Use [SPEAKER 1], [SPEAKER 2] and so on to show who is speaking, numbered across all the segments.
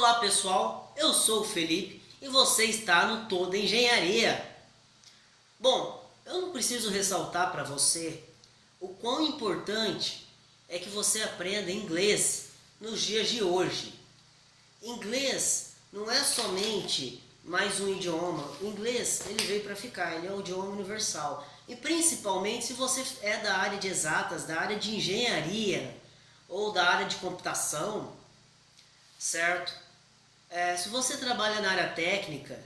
[SPEAKER 1] Olá pessoal, eu sou o Felipe e você está no Toda Engenharia. Bom, eu não preciso ressaltar para você o quão importante é que você aprenda inglês nos dias de hoje. Inglês não é somente mais um idioma. O inglês ele veio para ficar, ele é um idioma universal. E principalmente se você é da área de exatas, da área de engenharia ou da área de computação, certo? Se você trabalha na área técnica,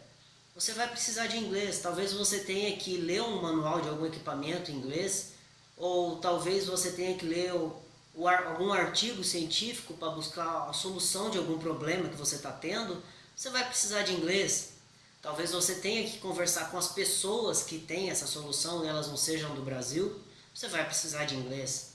[SPEAKER 1] você vai precisar de inglês. Talvez você tenha que ler um manual de algum equipamento em inglês, ou talvez você tenha que ler algum artigo científico para buscar a solução de algum problema que você está tendo. Você vai precisar de inglês. Talvez você tenha que conversar com as pessoas que têm essa solução e elas não sejam do Brasil. Você vai precisar de inglês.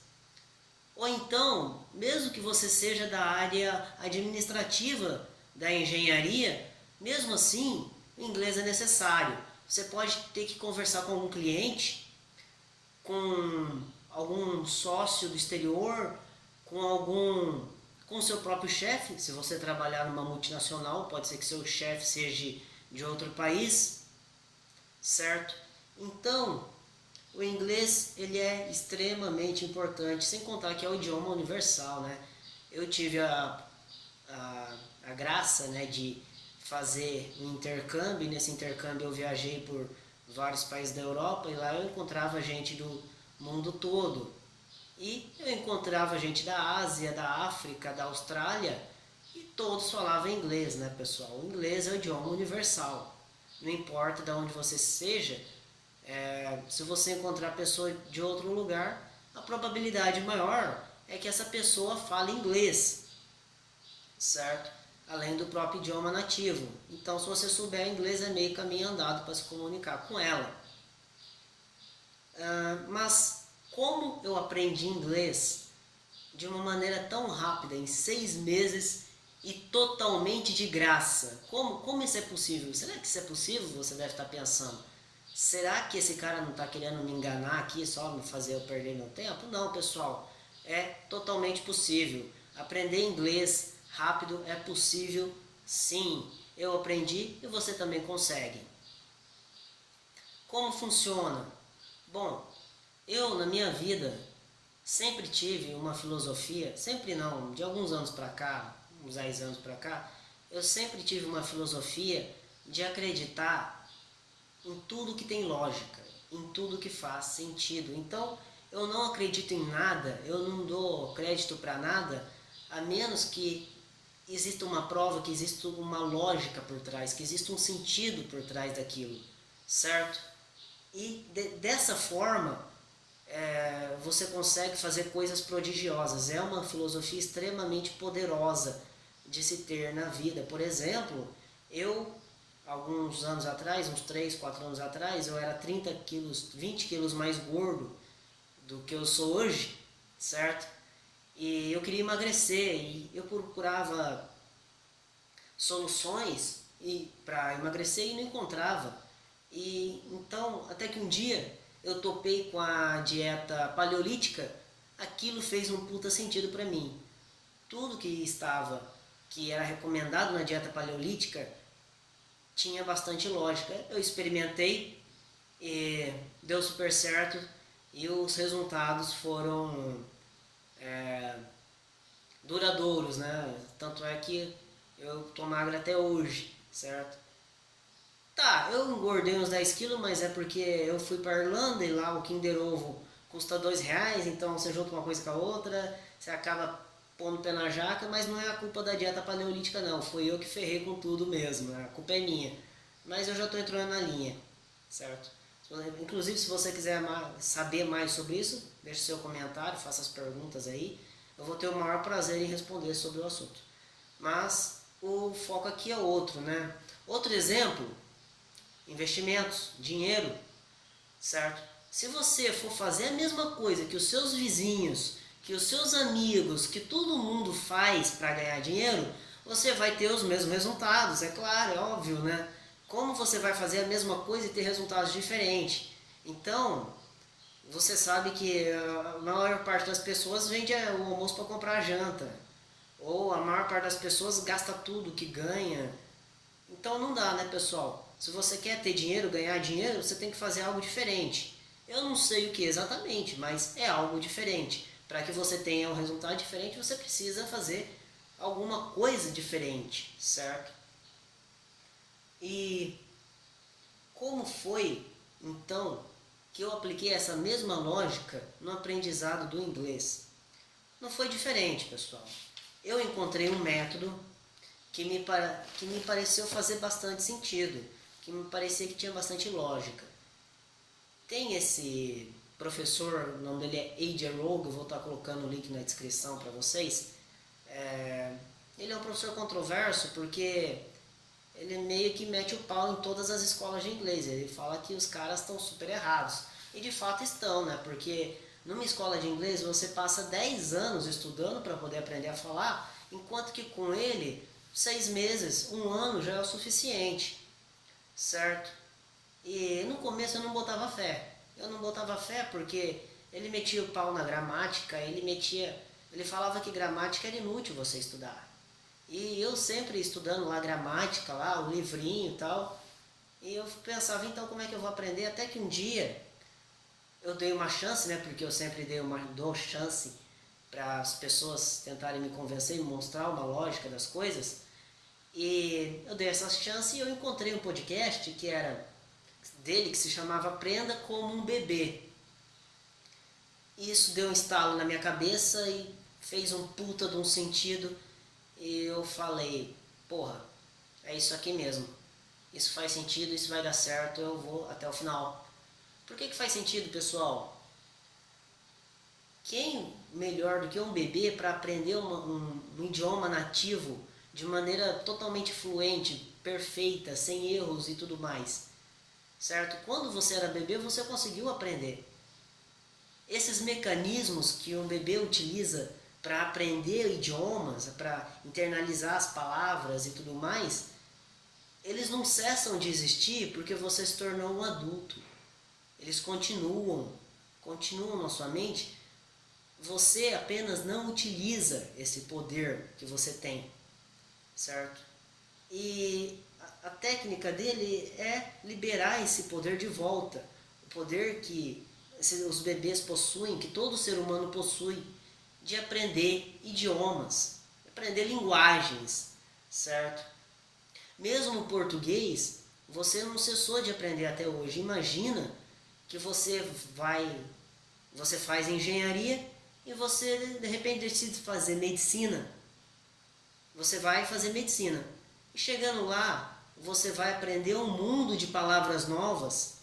[SPEAKER 1] Ou então, mesmo que você seja da área administrativa da engenharia, mesmo assim, o inglês é necessário. Você pode ter que conversar com algum cliente, com algum sócio do exterior, com o seu próprio chefe. Se você trabalhar numa multinacional, pode ser que seu chefe seja de outro país, certo? Então, o inglês ele é extremamente importante, sem contar que é o idioma universal, né? Eu tive a graça, né, de fazer um intercâmbio, e nesse intercâmbio eu viajei por vários países da Europa e lá eu encontrava gente do mundo todo. E eu encontrava gente da Ásia, da África, da Austrália e todos falavam inglês, né, pessoal? O inglês é o idioma universal. Não importa de onde você seja, se você encontrar pessoa de outro lugar, a probabilidade maior é que essa pessoa fale inglês, certo? Além do próprio idioma nativo. Então, se você souber inglês, é meio caminho andado para se comunicar com ela. Mas como eu aprendi inglês de uma maneira tão rápida, em 6 meses e totalmente de graça? Como isso é possível? Será que isso é possível? Você deve estar pensando. Será que esse cara não está querendo me enganar aqui, só me fazer eu perder meu tempo? Não, pessoal. É totalmente possível. Aprender inglês rápido é possível, sim. Eu aprendi e você também consegue. Como funciona? Bom, eu na minha vida sempre tive uma filosofia, sempre não, de alguns anos para cá, uns 10 anos para cá, eu sempre tive uma filosofia de acreditar em tudo que tem lógica, em tudo que faz sentido. Então, eu não acredito em nada, eu não dou crédito para nada, a menos que exista uma prova, que exista uma lógica por trás, que exista um sentido por trás daquilo, certo? E dessa forma, você consegue fazer coisas prodigiosas. É uma filosofia extremamente poderosa de se ter na vida. Por exemplo, eu, alguns anos atrás, uns 3, 4 anos atrás, eu era 30 quilos, 20 quilos mais gordo do que eu sou hoje, certo? E eu queria emagrecer e eu procurava soluções para emagrecer e não encontrava. E então, até que um dia eu topei com a dieta paleolítica, aquilo fez um puta sentido para mim. Tudo que era recomendado na dieta paleolítica, tinha bastante lógica. Eu experimentei e deu super certo e os resultados foram duradouros, né? Tanto é que eu tô magro até hoje, certo? Tá, eu engordei uns 10 quilos, mas é porque eu fui para Irlanda e lá o Kinder Ovo custa R$ 2, então você junta uma coisa com a outra, você acaba pondo o pé na jaca, mas não é a culpa da dieta paleolítica não, foi eu que ferrei com tudo mesmo, a culpa é minha. Mas eu já estou entrando na linha, certo? Inclusive, se você quiser saber mais sobre isso, deixe seu comentário, faça as perguntas aí, eu vou ter o maior prazer em responder sobre o assunto. Mas o foco aqui é outro, né? Outro exemplo, investimentos, dinheiro, certo? Se você for fazer a mesma coisa que os seus vizinhos, que os seus amigos, que todo mundo faz para ganhar dinheiro, você vai ter os mesmos resultados, é claro, é óbvio, né? Como você vai fazer a mesma coisa e ter resultados diferentes? Então, você sabe que a maior parte das pessoas vende o almoço para comprar a janta. Ou a maior parte das pessoas gasta tudo que ganha. Então não dá, né, pessoal? Se você quer ter dinheiro, ganhar dinheiro, você tem que fazer algo diferente. Eu não sei o que exatamente, mas é algo diferente. Para que você tenha um resultado diferente, você precisa fazer alguma coisa diferente, certo? E como foi, então, que eu apliquei essa mesma lógica no aprendizado do inglês? Não foi diferente, pessoal. Eu encontrei um método que me pareceu fazer bastante sentido, que me parecia que tinha bastante lógica. Tem esse professor, o nome dele é A.J. Rogue, eu vou estar colocando o link na descrição para vocês. Ele é um professor controverso porque ele meio que mete o pau em todas as escolas de inglês. Ele fala que os caras estão super errados. E de fato estão, né? Porque numa escola de inglês você passa 10 anos estudando para poder aprender a falar, enquanto que com ele 6 meses, 1 ano já é o suficiente, certo? E no começo eu não botava fé. Eu não botava fé porque ele metia o pau na gramática, ele falava que gramática era inútil você estudar. E eu sempre estudando lá gramática, lá o livrinho e tal, e eu pensava, então como é que eu vou aprender? Até que um dia eu dei uma chance, né? Porque eu sempre dou chance para as pessoas tentarem me convencer e mostrar uma lógica das coisas. E eu dei essa chance e eu encontrei um podcast que era dele, que se chamava Aprenda Como um Bebê. E isso deu um estalo na minha cabeça e fez um puta de um sentido. E eu falei, porra, é isso aqui mesmo. Isso faz sentido, isso vai dar certo, eu vou até o final. Por que faz sentido, pessoal? Quem melhor do que um bebê para aprender um idioma nativo de maneira totalmente fluente, perfeita, sem erros e tudo mais? Certo? Quando você era bebê, você conseguiu aprender. Esses mecanismos que um bebê utiliza para aprender idiomas, para internalizar as palavras e tudo mais, eles não cessam de existir porque você se tornou um adulto. Eles continuam na sua mente. Você apenas não utiliza esse poder que você tem, certo? E a técnica dele é liberar esse poder de volta. O poder que os bebês possuem, que todo ser humano possui, de aprender idiomas, aprender linguagens, certo? Mesmo o português, você não cessou de aprender até hoje. Imagina que você faz engenharia e você de repente decide fazer medicina. Você vai fazer medicina. E chegando lá, você vai aprender um mundo de palavras novas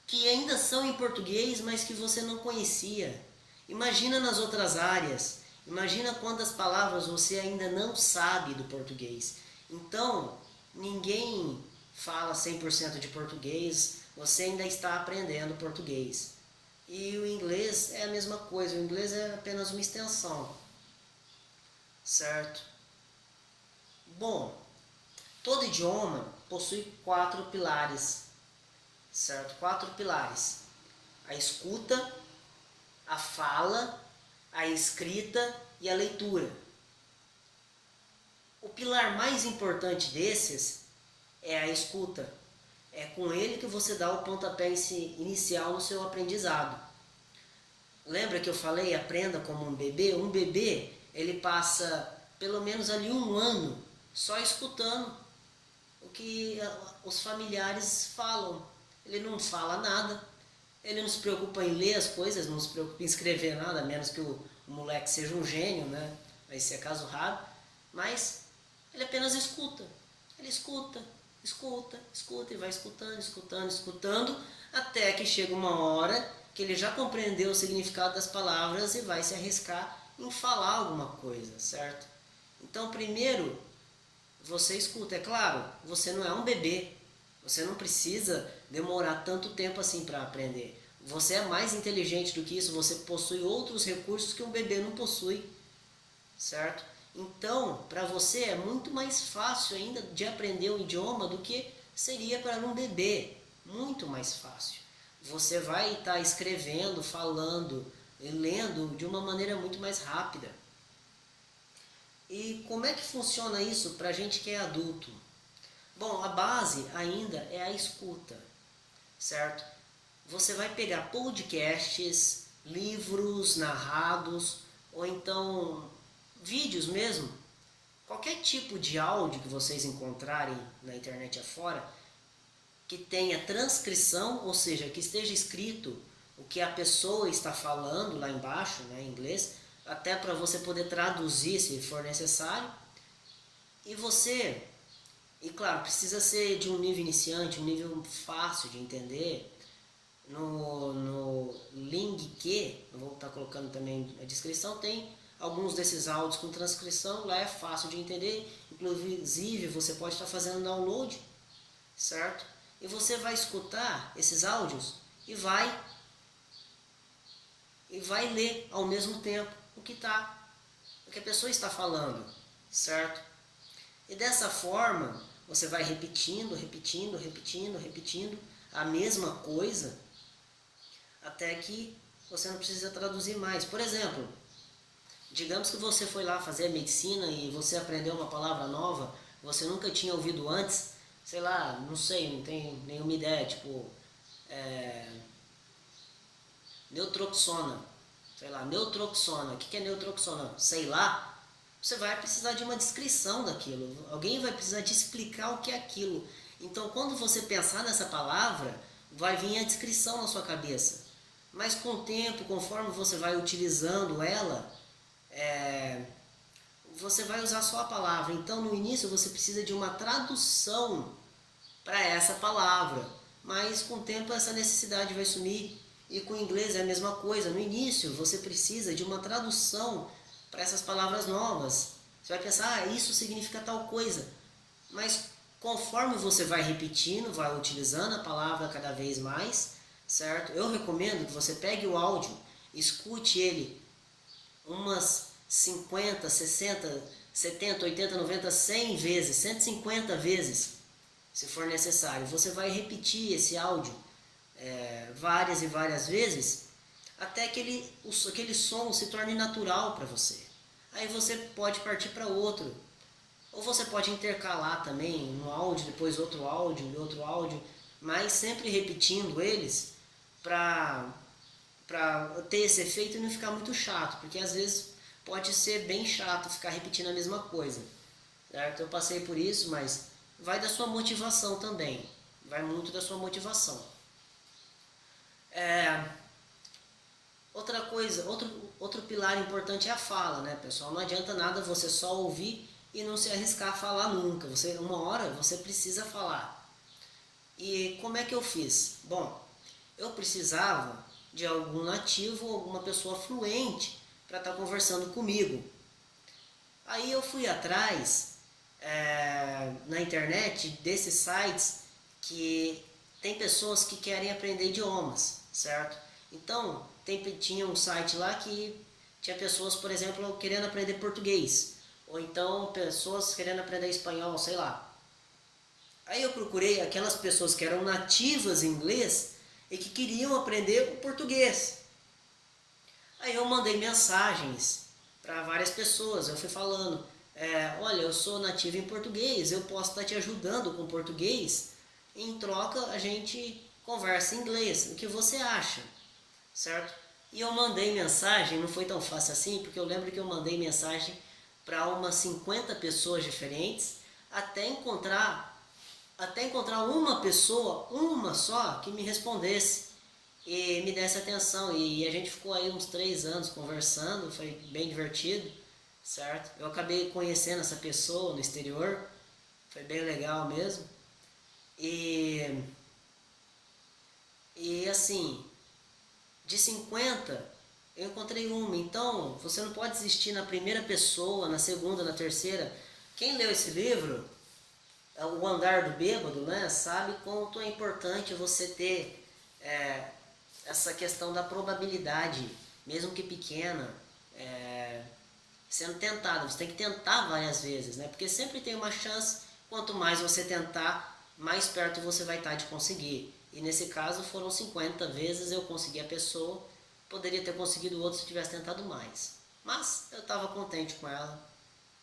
[SPEAKER 1] que ainda são em português, mas que você não conhecia. Imagina nas outras áreas. Imagina quantas palavras você ainda não sabe do português. Então, ninguém fala 100% de português, você ainda está aprendendo português. E o inglês é a mesma coisa, o inglês é apenas uma extensão, certo? Bom, todo idioma possui 4 pilares, certo? 4 pilares: a escuta, a fala, a escrita e a leitura. O pilar mais importante desses é a escuta. É com ele que você dá o pontapé inicial no seu aprendizado. Lembra que eu falei, aprenda como um bebê? Um bebê, ele passa pelo menos ali 1 ano só escutando o que os familiares falam. Ele não fala nada, ele não se preocupa em ler as coisas, não se preocupa em escrever nada, a menos que o moleque seja um gênio, né? Vai ser caso raro, mas ele apenas escuta. Ele escuta e vai escutando, até que chega uma hora que ele já compreendeu o significado das palavras e vai se arriscar em falar alguma coisa, certo? Então, primeiro, você escuta. É claro, você não é um bebê, você não precisa demorar tanto tempo assim para aprender. Você é mais inteligente do que isso, você possui outros recursos que um bebê não possui, certo? Então, para você é muito mais fácil ainda de aprender um idioma do que seria para um bebê. Muito mais fácil. Você vai estar escrevendo, falando e lendo de uma maneira muito mais rápida. E como é que funciona isso para a gente que é adulto? Bom, a base ainda é a escuta, certo? Você vai pegar podcasts, livros narrados, ou então vídeos mesmo, qualquer tipo de áudio que vocês encontrarem na internet afora, que tenha transcrição, ou seja, que esteja escrito o que a pessoa está falando lá embaixo, né, em inglês, até para você poder traduzir se for necessário. E você, e claro, precisa ser de um nível iniciante, um nível fácil de entender. No link que, eu vou estar colocando também a descrição, tem alguns desses áudios com transcrição, lá é fácil de entender, inclusive você pode estar fazendo download, certo? E você vai escutar esses áudios e vai ler ao mesmo tempo o que a pessoa está falando, certo? E dessa forma, você vai repetindo, repetindo, repetindo, repetindo a mesma coisa, até que você não precisa traduzir mais. Por exemplo, digamos que você foi lá fazer medicina e você aprendeu uma palavra nova, você nunca tinha ouvido antes, sei lá, não sei, não tenho nenhuma ideia, tipo, neutroxona, sei lá, neutroxona, o que é neutroxona? Sei lá, você vai precisar de uma descrição daquilo, alguém vai precisar te explicar o que é aquilo. Então, quando você pensar nessa palavra, vai vir a descrição na sua cabeça. Mas com o tempo, conforme você vai utilizando ela, você vai usar só a palavra. Então, no início, você precisa de uma tradução para essa palavra. Mas com o tempo, essa necessidade vai sumir. E com o inglês é a mesma coisa. No início, você precisa de uma tradução para essas palavras novas. Você vai pensar, isso significa tal coisa. Mas conforme você vai repetindo, vai utilizando a palavra cada vez mais, certo? Eu recomendo que você pegue o áudio, escute ele umas 50, 60, 70, 80, 90, 100 vezes, 150 vezes, se for necessário. Você vai repetir esse áudio várias e várias vezes, até que aquele som se torne natural para você. Aí você pode partir para outro. Ou você pode intercalar também um áudio, depois outro áudio e outro áudio, mas sempre repetindo eles para ter esse efeito e não ficar muito chato, porque às vezes pode ser bem chato ficar repetindo a mesma coisa, certo? Eu passei por isso, mas vai da sua motivação também, vai muito da sua motivação. Outra coisa, outro pilar importante é a fala, né, pessoal? Não adianta nada você só ouvir e não se arriscar a falar nunca. Uma hora você precisa falar. E como é que eu fiz? Bom, eu precisava de algum nativo ou alguma pessoa fluente para estar conversando comigo. Aí eu fui atrás na internet desses sites que tem pessoas que querem aprender idiomas, certo? Então, tinha um site lá que tinha pessoas, por exemplo, querendo aprender português, ou então pessoas querendo aprender espanhol, sei lá. Aí eu procurei aquelas pessoas que eram nativas em inglês e que queriam aprender o português. Aí eu mandei mensagens para várias pessoas, eu fui falando, olha, eu sou nativo em português, eu posso estar te ajudando com português, em troca a gente conversa em inglês, o que você acha? Certo? E eu mandei mensagem, não foi tão fácil assim, porque eu lembro que eu mandei mensagem para umas 50 pessoas diferentes, até encontrar uma pessoa, uma só, que me respondesse e me desse atenção. E a gente ficou aí uns 3 anos conversando, foi bem divertido, certo? Eu acabei conhecendo essa pessoa no exterior, foi bem legal mesmo. E assim, de 50, eu encontrei uma. Então, você não pode desistir na primeira pessoa, na segunda, na terceira. Quem leu esse livro, O Andar do Bêbado, né, sabe quanto é importante você ter essa questão da probabilidade, mesmo que pequena, sendo tentada. Você tem que tentar várias vezes, né? Porque sempre tem uma chance, quanto mais você tentar, mais perto você vai estar de conseguir. E nesse caso foram 50 vezes eu consegui a pessoa, poderia ter conseguido outro se tivesse tentado mais. Mas eu estava contente com ela.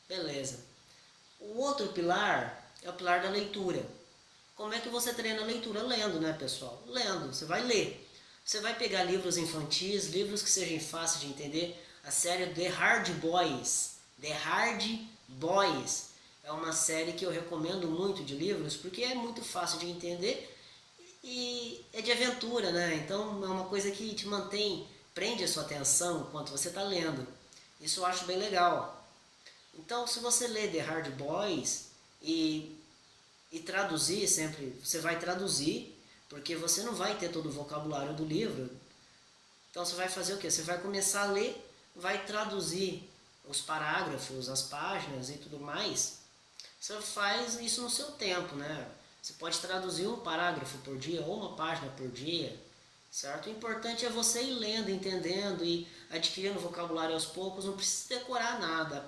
[SPEAKER 1] Beleza. O outro pilar é o pilar da leitura. Como é que você treina a leitura? Lendo, né, pessoal? Lendo. Você vai ler. Você vai pegar livros infantis, livros que sejam fáceis de entender. A série The Hard Boys. The Hard Boys. É uma série que eu recomendo muito de livros, porque é muito fácil de entender e é de aventura, né? Então é uma coisa que te mantém, prende a sua atenção enquanto você está lendo. Isso eu acho bem legal. Então, se você lê The Hard Boys e traduzir sempre, você vai traduzir, porque você não vai ter todo o vocabulário do livro. Então você vai fazer o quê? Você vai começar a ler, vai traduzir os parágrafos, as páginas e tudo mais. Você faz isso no seu tempo, né? Você pode traduzir um parágrafo por dia ou uma página por dia, certo? O importante é você ir lendo, entendendo e adquirindo vocabulário aos poucos. Não precisa decorar nada,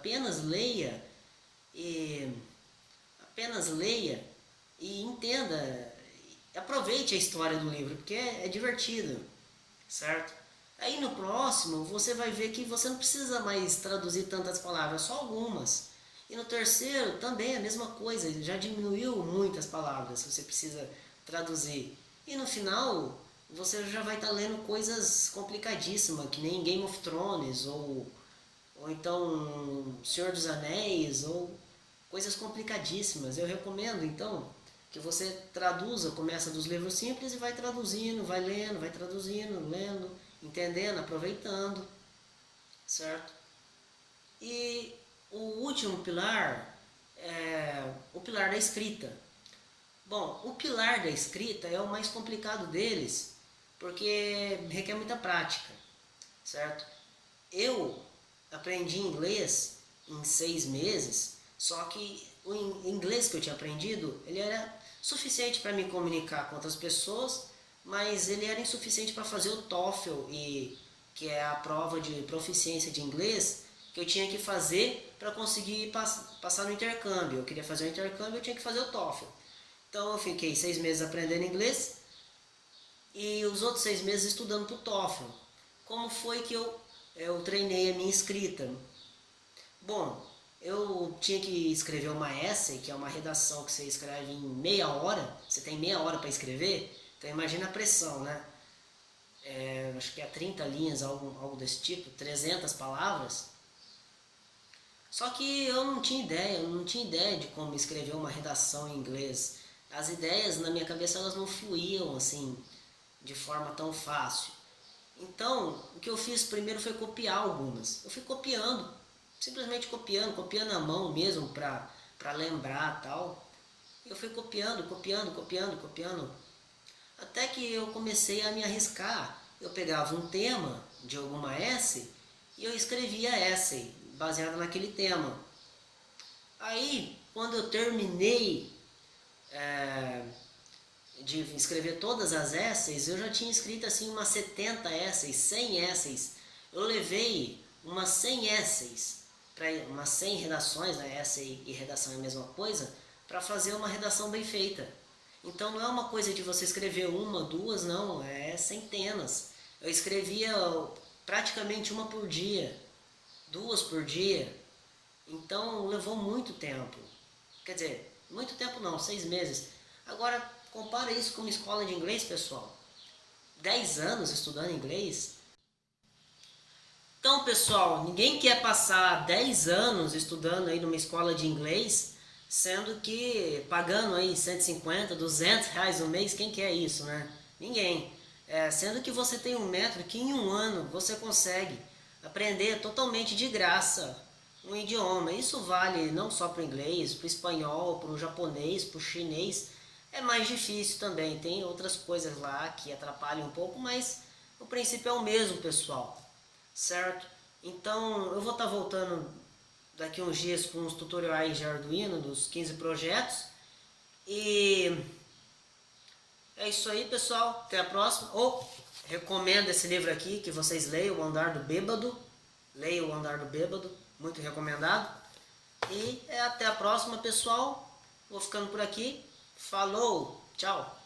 [SPEAKER 1] e apenas leia e entenda, aproveite a história do livro, porque é divertido, certo? Aí no próximo você vai ver que você não precisa mais traduzir tantas palavras, só algumas. E no terceiro também a mesma coisa, já diminuiu muitas palavras que você precisa traduzir. E no final você já vai estar lendo coisas complicadíssimas, que nem Game of Thrones, ou então Senhor dos Anéis, ou coisas complicadíssimas. Eu recomendo então que você traduza, começa dos livros simples e vai traduzindo, vai lendo, vai traduzindo, lendo, entendendo, aproveitando, certo? E o último pilar é o pilar da escrita. Bom, o pilar da escrita é o mais complicado deles, porque requer muita prática, certo? Eu aprendi inglês em 6 meses, só que o inglês que eu tinha aprendido, ele era suficiente para me comunicar com outras pessoas, mas ele era insuficiente para fazer o TOEFL, que é a prova de proficiência de inglês, que eu tinha que fazer para conseguir passar no intercâmbio. Eu queria fazer o intercâmbio, eu tinha que fazer o TOEFL. Então eu fiquei 6 meses aprendendo inglês e os outros 6 meses estudando para o TOEFL. Como foi que eu treinei a minha escrita? Bom, eu tinha que escrever uma essay, que é uma redação que você escreve em meia hora. Você tem meia hora para escrever, então imagina a pressão, né? Acho que é 30 linhas, algo desse tipo, 300 palavras. Só que eu não tinha ideia de como escrever uma redação em inglês. As ideias na minha cabeça elas não fluíam assim, de forma tão fácil. Então, o que eu fiz primeiro foi copiar algumas. Eu fui copiando, simplesmente copiando à mão mesmo para lembrar tal. Eu fui copiando, até que eu comecei a me arriscar. Eu pegava um tema de alguma essay e eu escrevia essay baseada naquele tema. Aí, quando eu terminei de escrever todas as essays, eu já tinha escrito assim umas 70 essays, 100 essays. Eu levei umas 100 essays, umas 100 redações, né? Essay e redação é a mesma coisa, para fazer uma redação bem feita. Então não é uma coisa de você escrever uma, duas, não, é centenas. Eu escrevia praticamente uma por dia, duas por dia. Então levou muito tempo. Quer dizer, muito tempo não, 6 meses. Agora, compara isso com uma escola de inglês, pessoal. 10 anos estudando inglês. Então, pessoal, ninguém quer passar 10 anos estudando aí numa escola de inglês, sendo que pagando aí 150, 200 reais no mês, quem quer isso, né? Ninguém. Sendo que você tem um método que em um ano você consegue aprender totalmente de graça um idioma. Isso vale não só para o inglês, para o espanhol, para o japonês, para o chinês. É mais difícil também, tem outras coisas lá que atrapalham um pouco, mas o princípio é o mesmo, pessoal, certo? Então eu vou estar voltando daqui uns dias com os tutoriais de Arduino dos 15 projetos e é isso aí, pessoal, até a próxima. Recomendo esse livro aqui que vocês leiam, O Andar do Bêbado. Leia O Andar do Bêbado, muito recomendado. E até a próxima, pessoal. Vou ficando por aqui. Falou, tchau.